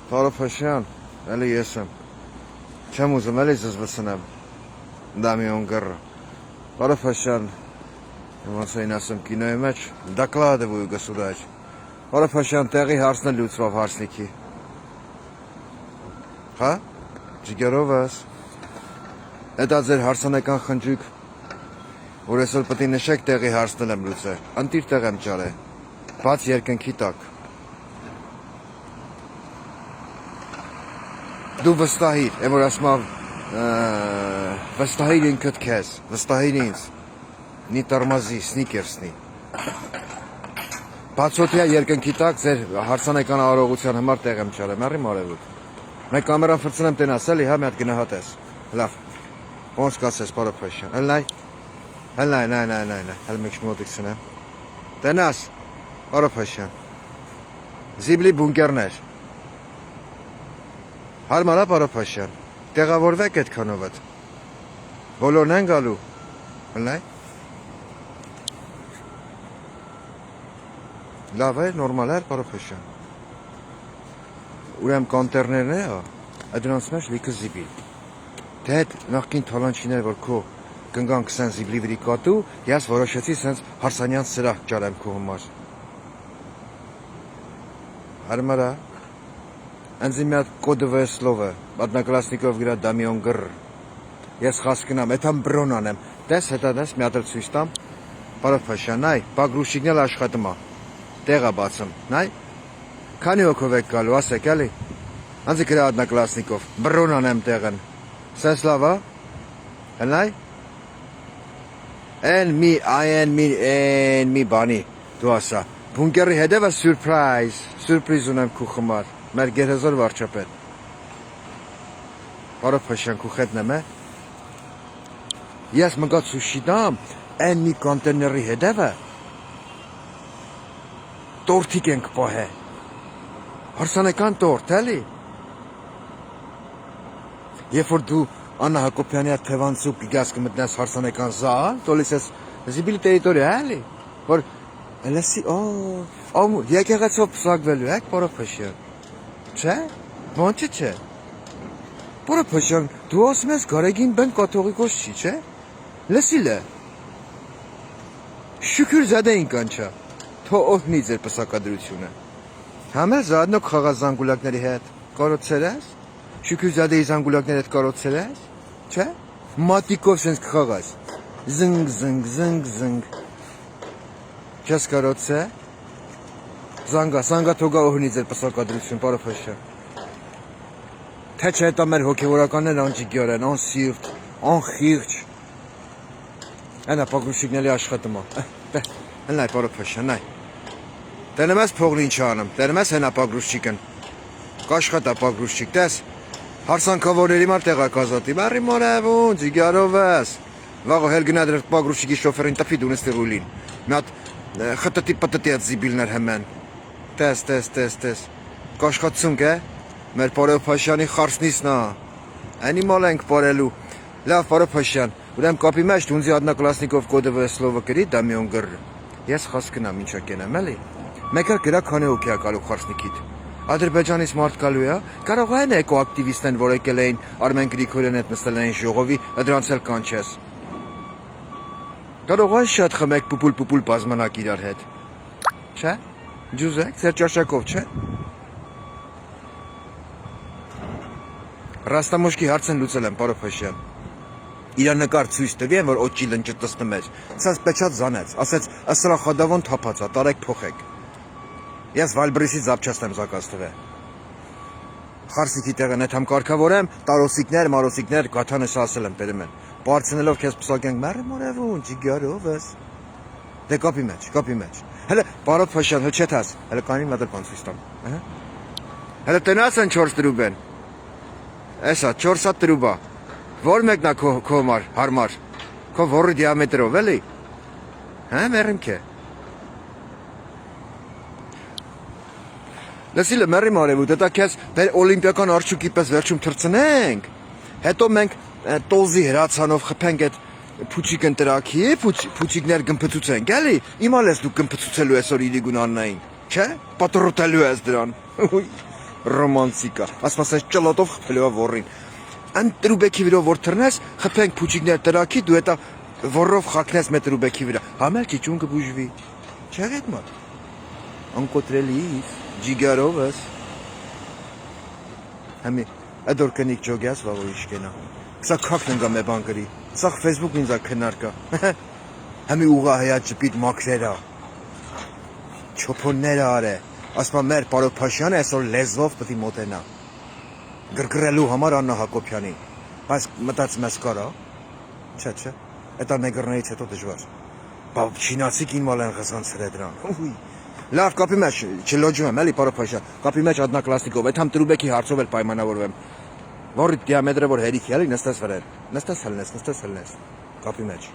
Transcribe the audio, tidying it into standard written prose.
Պարոփաշյան, էլի ես եմ, չեմ ուզում էլի զզվցնեմ, Դամիոն Գռը, Պարոփաշյան, ոնց էին ասում կինոյի մեջ, դակլադվույ գսուդաչ, Պարոփաշյան տեղի հարցն է լուծվավ հարցնիքի, հա, ջիգերով ես, էտա ձեր հարցանեկան խնջույք, որ այսօր պտի նշեք տեղի հարցնել եմ լուծել, ընտիր տեղ եմ ճարե, բաց երկնքի տակ, դու վստահիր, եմ որ ասմավ, վստահիր ինքդ քեզ, վստահիր ինձ, նի տարմազի, սնիկերսնի, բացոտյա երկնքի տակ ձեր հարցանեկան արողության համար տեղ եմ ճարեմ, առի մարևուտ, մեկ կամերան վրցնեմ տենաս, էլի հա մի հատ գնահատես, լավ, ոնց կասես Պարոփաշյան, հել մեկ շմոտիկ սնեմ, տենաս, Պարոփաշյան, զիբլի բունկերներ, հարմարա Պարոփաշյան, տեղավորվեք այդքանով էդ, բոլորն են գալու, հլնայ, լավ է, նորմալ է Պարոփաշյան, ուրեմ կանտերներն է, դրանց մեջ լիքը զիբիլ, դե հետ նախքին թալանչիներ, որ քո կնգան 20 զիբլի վրի կատու, ես որոշեցի սենց հարսանյան սրահ ճարեմ քո համար, հարմարա, Անձի մի հատ կոդովը սլովը, Одноклассникով գրա Դամիոն Գռ, ես խասկնամ, էթամ բրոն անեմ, տես հետա դես մի հատ էլ ցույց տամ, Պարոփաշյան, նայ, բագրուշիկն էլ աշխատում է, տեղա բացում, նայ, քանի հոգով եք գալու, ասեք էլի, անձի գրա Одноклассникով, բրոն անեմ տեղն, սենց լավ, հնայ, են մի բանի, դու ասա, բունկերի հետևը սյուրպրիզ ունեմ քու խմար, մեր գերհզոր վարչապետ, Պարոփաշյան քու խետն եմ է, ես մգաց սուշի դամ, են մի կանտեների հետևը, տորթիկ ենք պահե, հարսանեկան տորթ, էլի, երբ որ դու Աննա Հակոբյանի հետ թևանցուկ գաս կմտնես հարսանեկան զալ, տոլիս ես զիբիլի տերիտորիա, էլի, որ լսի, եկեղեցով պսակվելու եք, Պարոփաշյան, չէ, ոնչը չէ, Պարոփաշյան, դու ասում ես գարեգին բեն կաթողիկոս չի, չէ, լսիլ է, շուքյուր զադեին կանչա, թո օհնի ձեր պսակադրությունը, համել զադնոք խաղազ զանգուլակների հետ, կարոցեր ես, շուքյուր զադեի զանգուլակների հետ կարոցեր ես, չէ, մատիկով սենց կխաղազ, զնգ, չես կարոցե, Զանգա թողա օհնի ձեր պսակադրություն, Պարոփաշյան, թե չէ հետա մեր հոգևորականներ անջիգյար են, անսիրտ, անխիղճ, Այնա պագրուշիկների աշխատում է, հնայ Պարոփաշյան, նայ, տենեմ ես փողն ինչ անում, տենեմ ես հենա պագրուշիկն, կաշխատա պագրուշիկ, տես, հարսանքավորների մար տեղակ ազատի, բարի մորևուն, ձիգյարով ես, վաղո հել գնա դրև պագրուշիկի շոֆերին տպի դունես տիրուլին, մի հատ խտտի այդ զիբիլներ հմեն, տես, կաշխատցունք է, մեր Պարոփաշյանի խարսնիսն է, անիմալ ենք պարելու, լավ Պարոփաշյան, ուրեմ կապի մեջ դունձի Одноклассникով կոդովը սլովը կրի Դամիոն Գռ, ես խասկնամ ինչա կենեմ էլի, մեկար գրա քանի հոգի է գալու խարսնիքիդ, Ադրբեջանից մարդ գալու է, կարող են էկոակտիվիստեն, որ եկել էին Արմեն Գրիգորյանի հետ նստել էին ժողովի, դրանց էլ կանչես, կարող են շատ խմեք պուպուլ բազմանակ իրար հետ, չէ, ջուզեք, ձեր ճաշակով, չէ, Ռաստամոշկի հարցն լուծել եմ, Պարոփաշյան, իրան նկար ցույց տվի են, որ օջի լնջտստը մեջ, ցած պեչած զանեց, ասեց, ասրախադավոն թափածա, տարեք փոխեք, ես Վալբրիսից զապչաստ եմ զակած տվել, խարսիքի տեղն էդ համ կարգավորեմ, տարոսիկներ, մարոսիկներ, գաթանես ասել եմ տերեմ են, պարցնելով քեզ պսակենք, մերը մորևուն, ջիգյարով ես, դե կապի մեջ, հելը Պարոփաշյան, հլ չետ հաս, հելը կանի մատր պան ցույց տամ, հելը տնաս են 4 տրուբ են, էսա 4 հատ տրուբա, որ մեկնա քո հարմար, քո որի դիամետրով էլի, մերիմք է, լսիլը մերիմ արևուտ, հետա քեզ օլիմպիական արջուկի պես վերջում թրծնենք, հետո մենք տոզի հրացանով խփենք այդ փուչիկ ընտրակի, փուչիկներ գմպծուցենք, էլի, իմալ ես դու գմպծուցելու այսօր իրիգուն աննային, չէ, պատրոտելու ես դրան, ռոմանտիկա։ Ասում ես ճլոտով խփելու է ոռին։ Ան տրուբեկի վրա որ թռնես, խփենք փուչիկներ տրակի, դու էտա ոռով խակնես մեծ տրուբեկի վրա։ Համել ճիճուն կբուժվի։ Չեղետ մոտ։ Անկոտրելիս, ջիգարովս։ Համի Ադոր կնիկ ջոգյաս վաղոյիշ կենա։ Սա քակն ընկա մե բան գրի։ Սա Facebook-ն ինձ քննարկա։ Համի ուղա հայա ճպիտ մաքրերա։ Չոփոնները արե։ Ասում մեր Պարոկ Փաշյանը այսօր լեզվով պետք է մոտենա։ Գրգռելու համար Աննա Հակոբյանին։ Բայց մտածում ես կարա։ Չէ։ Էտա նեգրներից հետո դժվար։ Բա չինացի կինմալ են ղզանցրե դրան։ Ուй։ Լավ, կապի մեջ չլոջում եմ, էլի Պարոկ Փաշյան։ Կապի մեջ одноклассникով, այդ համ տրուբեկի հարցով էլ պայմանավորվեմ։ Որի դիամետրը որ հերիքի էլի նստես վրան։ Նստես հելնես։ Կապի մեջ։